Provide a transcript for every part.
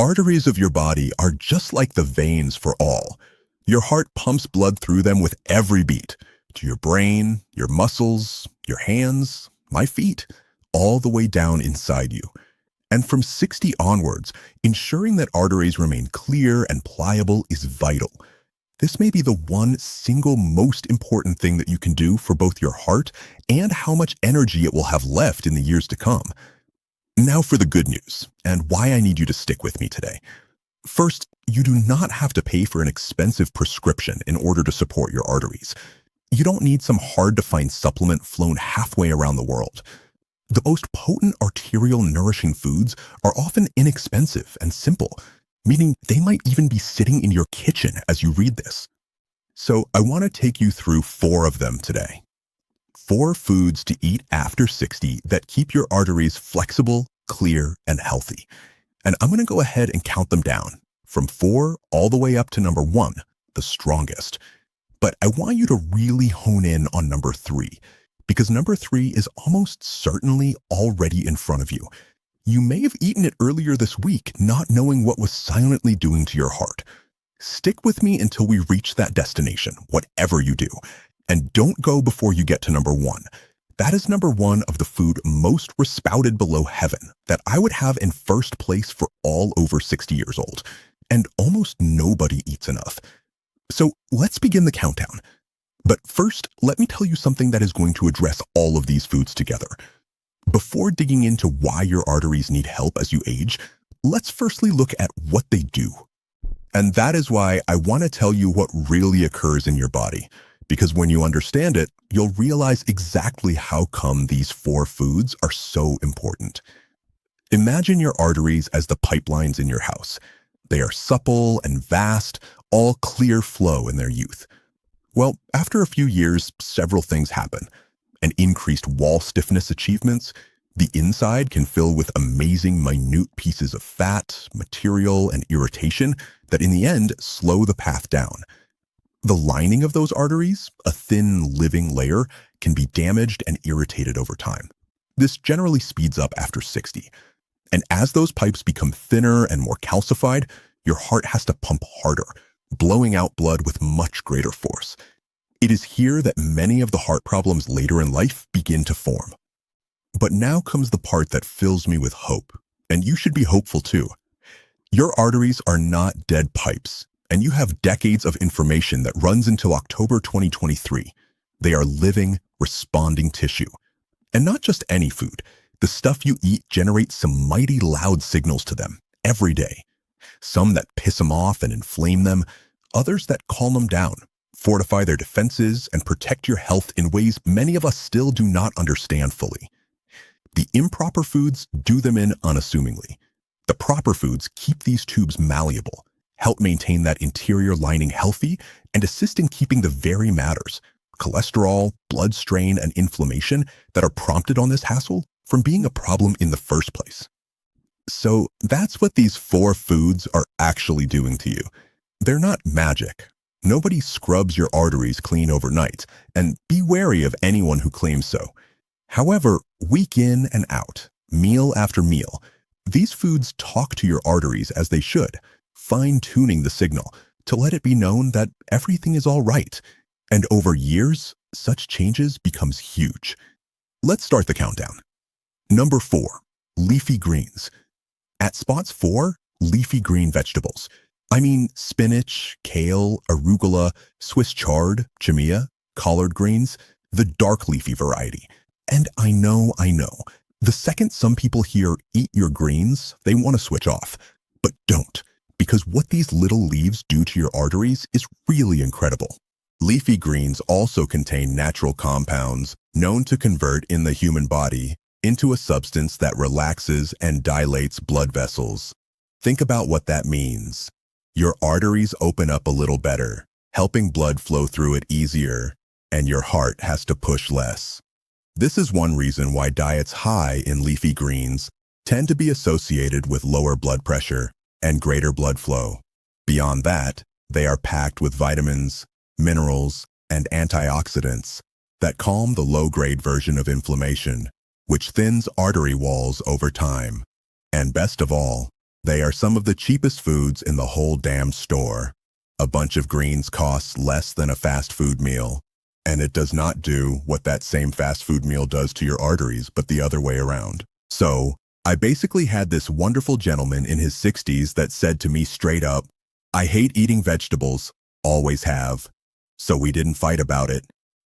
Arteries of your body are just like the veins for all. Your heart pumps blood through them with every beat, to your brain, your muscles, your hands, my feet, all the way down inside you. And from 60 onwards, ensuring that arteries remain clear and pliable is vital. This may be the one single most important thing that you can do for both your heart and how much energy it will have left in the years to come. Now for the good news, and why I need you to stick with me today. First, you do not have to pay for an expensive prescription in order to support your arteries. You don't need some hard-to-find supplement flown halfway around the world. The most potent arterial nourishing foods are often inexpensive and simple, meaning they might even be sitting in your kitchen as you read this. So I want to take you through 4 of them today. 4 foods to eat after 60 that keep your arteries flexible, clear, and healthy. And I'm going to go ahead and count them down, from 4 all the way up to number 1, the strongest. But I want you to really hone in on number 3, because number 3 is almost certainly already in front of you. You may have eaten it earlier this week, not knowing what was silently doing to your heart. Stick with me until we reach that destination, whatever you do. And don't go before you get to number 1. That is number 1 of the food most respouted below heaven that I would have in first place for all over 60 years old. And almost nobody eats enough. So let's begin the countdown. But first, let me tell you something that is going to address all of these foods together. Before digging into why your arteries need help as you age, let's firstly look at what they do. And that is why I want to tell you what really occurs in your body. Because when you understand it, you'll realize exactly how come these 4 foods are so important. Imagine your arteries as the pipelines in your house. They are supple and vast, all clear flow in their youth. Well, after a few years, several things happen. An increased wall stiffness achievements, the inside can fill with amazing minute pieces of fat, material, and irritation that in the end slow the path down. The lining of those arteries, a thin living layer, can be damaged and irritated over time. This generally speeds up after 60. And as those pipes become thinner and more calcified, your heart has to pump harder, blowing out blood with much greater force. It is here that many of the heart problems later in life begin to form. But now comes the part that fills me with hope, and you should be hopeful too. Your arteries are not dead pipes, and you have decades of information that runs until October 2023. They are living, responding tissue. And not just any food. The stuff you eat generates some mighty loud signals to them every day. Some that piss them off and inflame them, others that calm them down, fortify their defenses, and protect your health in ways many of us still do not understand fully. The improper foods do them in unassumingly. The proper foods keep these tubes malleable, help maintain that interior lining healthy, and assist in keeping the very matters, cholesterol, blood strain, and inflammation that are prompted on this hassle from being a problem in the first place. So that's what these 4 foods are actually doing to you. They're not magic. Nobody scrubs your arteries clean overnight, and be wary of anyone who claims so. However, week in and out, meal after meal, these foods talk to your arteries as they should, fine-tuning the signal to let it be known that everything is all right. And over years, such changes becomes huge. Let's start the countdown. Number 4, leafy greens. At spots 4, leafy green vegetables. I mean spinach, kale, arugula, Swiss chard, chimea, collard greens, the dark leafy variety. And I know, the second some people hear eat your greens, they want to switch off. But don't, because what these little leaves do to your arteries is really incredible. Leafy greens also contain natural compounds known to convert in the human body into a substance that relaxes and dilates blood vessels. Think about what that means. Your arteries open up a little better, helping blood flow through it easier, and your heart has to push less. This is one reason why diets high in leafy greens tend to be associated with lower blood pressure and greater blood flow. Beyond that, they are packed with vitamins, minerals, and antioxidants that calm the low-grade version of inflammation, which thins artery walls over time. And best of all, They are some of the cheapest foods in the whole damn store. A bunch of greens costs less than a fast food meal, and it does not do what that same fast food meal does to your arteries, but the other way around. So, I basically had this wonderful gentleman in his 60s that said to me straight up, "I hate eating vegetables, always have." So we didn't fight about it.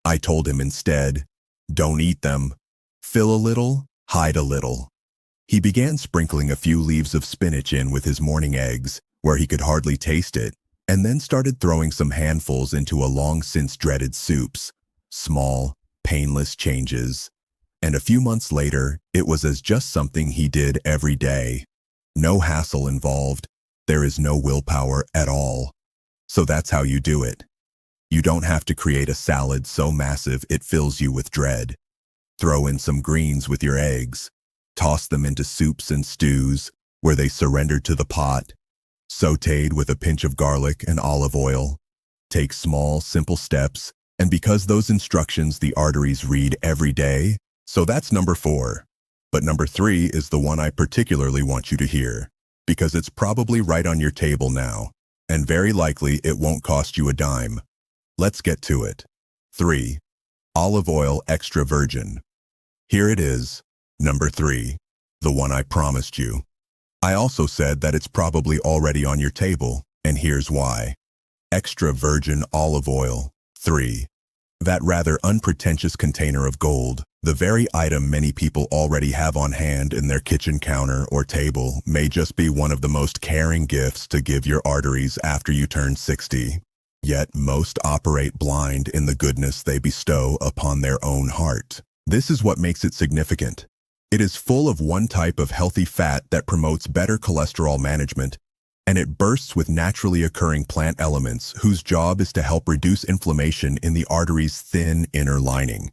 I told him instead, "Don't eat them. Fill a little, hide a little." He began sprinkling a few leaves of spinach in with his morning eggs, where he could hardly taste it, and then started throwing some handfuls into a long-since dreaded soups. Small, painless changes. And a few months later, it was as just something he did every day. No hassle involved. There is no willpower at all. So that's how you do it. You don't have to create a salad so massive it fills you with dread. Throw in some greens with your eggs. Toss them into soups and stews, where they surrender to the pot. Sautéed with a pinch of garlic and olive oil. Take small, simple steps, and because those instructions the arteries read every day, so that's number 4. But number 3 is the one I particularly want you to hear, because it's probably right on your table now, and very likely it won't cost you a dime. Let's get to it. 3. Olive oil extra virgin. Here it is, number 3, the one I promised you. I also said that it's probably already on your table, and here's why. Extra virgin olive oil. 3. That rather unpretentious container of gold, the very item many people already have on hand in their kitchen counter or table, may just be one of the most caring gifts to give your arteries after you turn 60. Yet most operate blind in the goodness they bestow upon their own heart. This is what makes it significant. It is full of one type of healthy fat that promotes better cholesterol management, and it bursts with naturally occurring plant elements whose job is to help reduce inflammation in the artery's thin inner lining.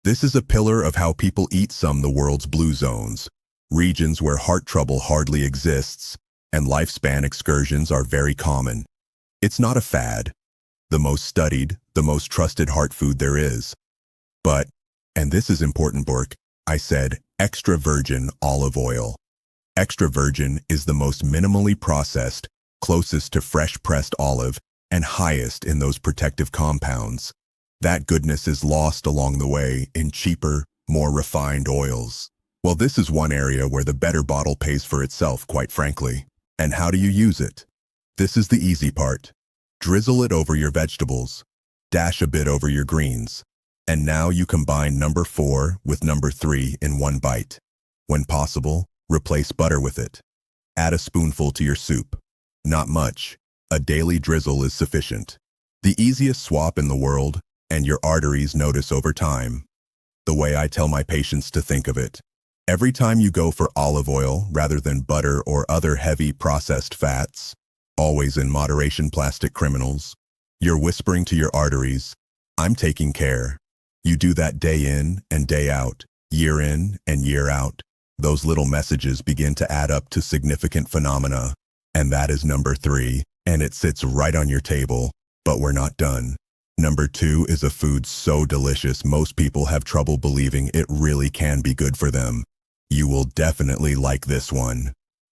This is a pillar of how people eat the world's blue zones, regions where heart trouble hardly exists, and lifespan excursions are very common. It's not a fad, the most studied, the most trusted heart food there is. But, and this is important, Bork, I said extra virgin olive oil. Extra virgin is the most minimally processed, closest to fresh pressed olive, and highest in those protective compounds. That goodness is lost along the way in cheaper, more refined oils. Well, this is one area where the better bottle pays for itself, quite frankly. And how do you use it? This is the easy part. Drizzle it over your vegetables. Dash a bit over your greens. And now you combine number 4 with number 3 in one bite. When possible, replace butter with it. Add a spoonful to your soup. Not much. A daily drizzle is sufficient. The easiest swap in the world, and your arteries notice over time. The way I tell my patients to think of it. Every time you go for olive oil rather than butter or other heavy processed fats, always in moderation, plastic criminals, you're whispering to your arteries, "I'm taking care." You do that day in and day out, year in and year out. Those little messages begin to add up to significant phenomena. And that is number 3, and it sits right on your table. But we're not done. Number 2 is a food so delicious most people have trouble believing it really can be good for them. You will definitely like this one.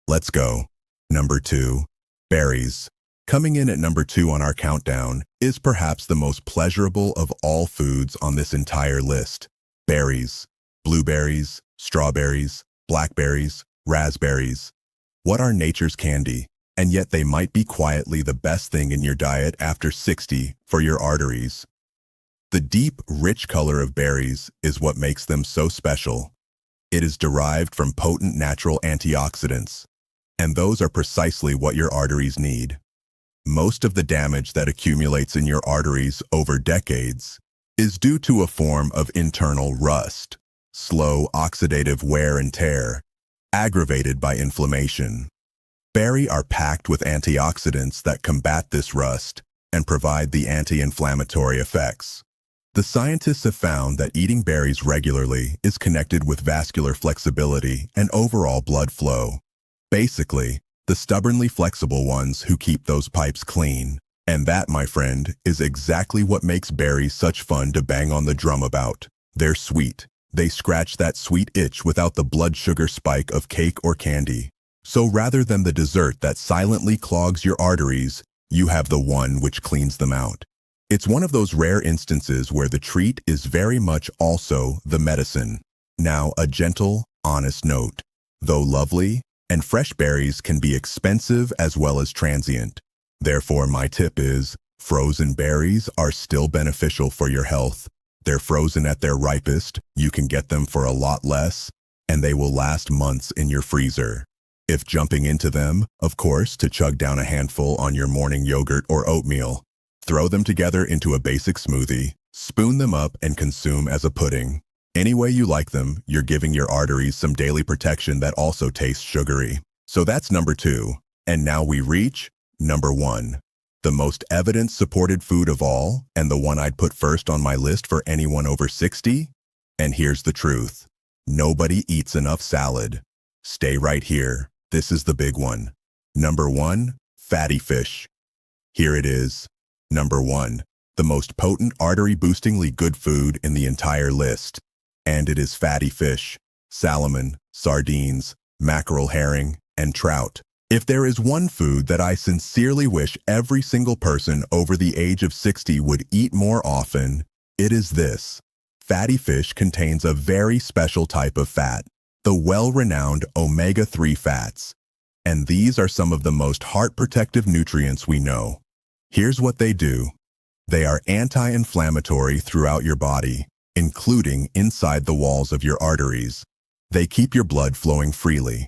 Let's go. Number 2, berries. Coming in at number 2 on our countdown is perhaps the most pleasurable of all foods on this entire list. Berries. Blueberries, strawberries, blackberries, raspberries. What are nature's candy? And yet they might be quietly the best thing in your diet after 60 for your arteries. The deep, rich color of berries is what makes them so special. It is derived from potent natural antioxidants, and those are precisely what your arteries need. Most of the damage that accumulates in your arteries over decades is due to a form of internal rust, slow oxidative wear and tear, aggravated by inflammation. Berries are packed with antioxidants that combat this rust and provide the anti-inflammatory effects. The scientists have found that eating berries regularly is connected with vascular flexibility and overall blood flow. Basically, the stubbornly flexible ones who keep those pipes clean. And that, my friend, is exactly what makes berries such fun to bang on the drum about. They're sweet. They scratch that sweet itch without the blood sugar spike of cake or candy. So rather than the dessert that silently clogs your arteries, you have the one which cleans them out. It's one of those rare instances where the treat is very much also the medicine. Now, a gentle, honest note. Though lovely, and fresh berries can be expensive as well as transient. Therefore, my tip is, frozen berries are still beneficial for your health. They're frozen at their ripest, you can get them for a lot less, and they will last months in your freezer. If jumping into them, of course, to chug down a handful on your morning yogurt or oatmeal. Throw them together into a basic smoothie, spoon them up, and consume as a pudding. Any way you like them, you're giving your arteries some daily protection that also tastes sugary. So that's number 2. And now we reach number 1. The most evidence-supported food of all, and the one I'd put first on my list for anyone over 60? And here's the truth. Nobody eats enough salad. Stay right here. This is the big one. Number 1, fatty fish. Here it is. Number 1, the most potent artery-boostingly good food in the entire list. And it is fatty fish, salmon, sardines, mackerel herring, and trout. If there is one food that I sincerely wish every single person over the age of 60 would eat more often, it is this. Fatty fish contains a very special type of fat, the well-renowned omega-3 fats. And these are some of the most heart-protective nutrients we know. Here's what they do. They are anti-inflammatory throughout your body, including inside the walls of your arteries. They keep your blood flowing freely.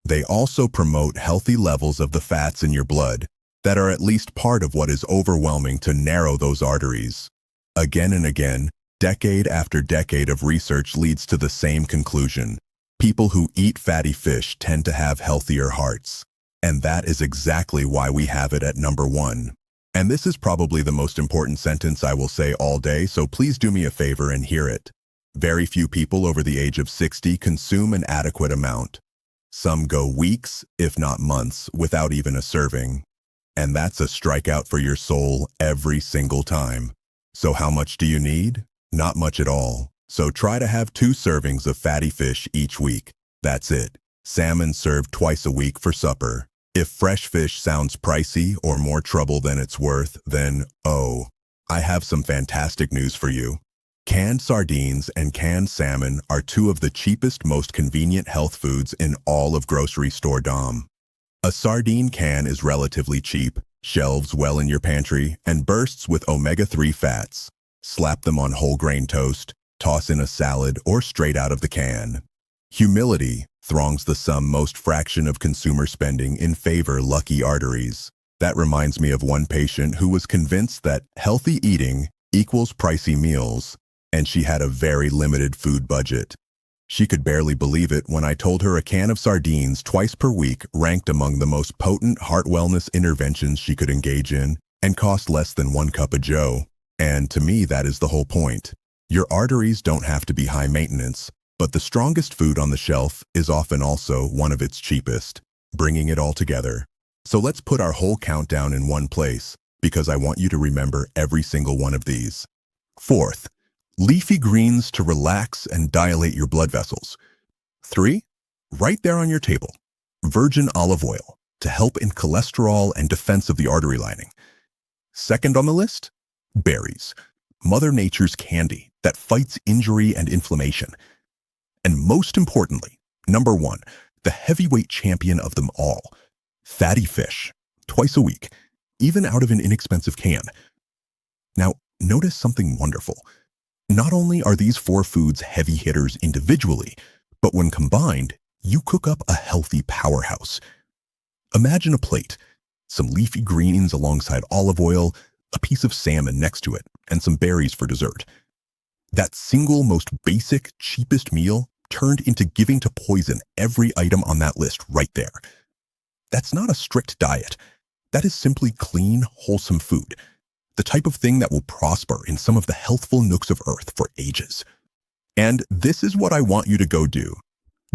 They also promote healthy levels of the fats in your blood that are at least part of what is overwhelming to narrow those arteries. Again and again, decade after decade of research leads to the same conclusion. People who eat fatty fish tend to have healthier hearts. And that is exactly why we have it at number 1. And this is probably the most important sentence I will say all day, so please do me a favor and hear it. Very few people over the age of 60 consume an adequate amount. Some go weeks, if not months, without even a serving. And that's a strikeout for your soul every single time. So how much do you need? Not much at all. So try to have 2 servings of fatty fish each week. That's it. Salmon served twice a week for supper. If fresh fish sounds pricey or more trouble than it's worth, then, oh, I have some fantastic news for you. Canned sardines and canned salmon are 2 of the cheapest, most convenient health foods in all of grocery store-dom. A sardine can is relatively cheap, shelves well in your pantry, and bursts with omega-3 fats. Slap them on whole grain toast, toss in a salad, or straight out of the can. Humility throngs the sum most fraction of consumer spending in favor lucky arteries. That reminds me of one patient who was convinced that healthy eating equals pricey meals, and she had a very limited food budget. She could barely believe it when I told her a can of sardines twice per week ranked among the most potent heart wellness interventions she could engage in and cost less than 1 cup of joe. And to me, that is the whole point. Your arteries don't have to be high maintenance, but the strongest food on the shelf is often also one of its cheapest, bringing it all together. So let's put our whole countdown in one place, because I want you to remember every single one of these. 4th, leafy greens to relax and dilate your blood vessels. 3, right there on your table, virgin olive oil to help in cholesterol and defense of the artery lining. 2nd on the list, berries, Mother Nature's candy that fights injury and inflammation. And most importantly, number 1, the heavyweight champion of them all, fatty fish, twice a week, even out of an inexpensive can. Now, notice something wonderful. Not only are these 4 foods heavy hitters individually, but when combined, you cook up a healthy powerhouse. Imagine a plate, some leafy greens alongside olive oil, a piece of salmon next to it, and some berries for dessert. That single most basic, cheapest meal turned into giving to poison every item on that list right there. That's not a strict diet. That is simply clean, wholesome food. The type of thing that will prosper in some of the healthful nooks of Earth for ages. And this is what I want you to go do.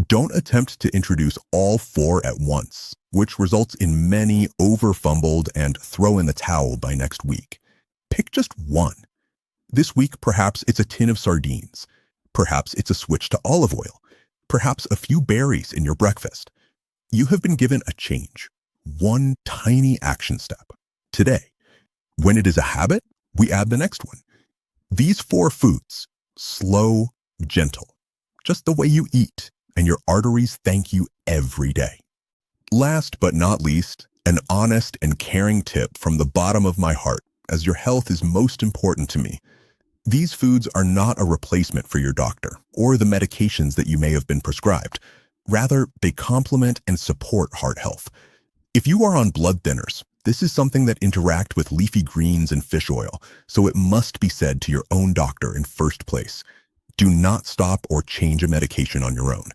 Don't attempt to introduce all 4 at once, which results in many over-fumbled and throw in the towel by next week. Pick just 1. This week, perhaps it's a tin of sardines. Perhaps it's a switch to olive oil. Perhaps a few berries in your breakfast. You have been given a change, one tiny action step. Today, when it is a habit, we add the next one. These 4 foods, slow, gentle, just the way you eat, and your arteries thank you every day. Last but not least, an honest and caring tip from the bottom of my heart, as your health is most important to me. These foods are not a replacement for your doctor or the medications that you may have been prescribed. Rather, they complement and support heart health. If you are on blood thinners, this is something that interact with leafy greens and fish oil, so it must be said to your own doctor in first place. Do not stop or change a medication on your own.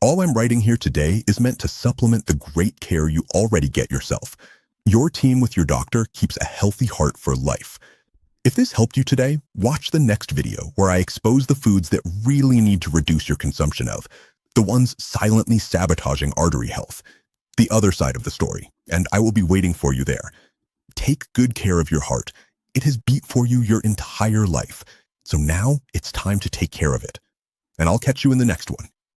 All I'm writing here today is meant to supplement the great care you already get yourself. Your team with your doctor keeps a healthy heart for life. If this helped you today, watch the next video where I expose the foods that really need to reduce your consumption of, the ones silently sabotaging artery health. The other side of the story, and I will be waiting for you there. Take good care of your heart. It has beat for you your entire life, so now it's time to take care of it. And I'll catch you in the next one.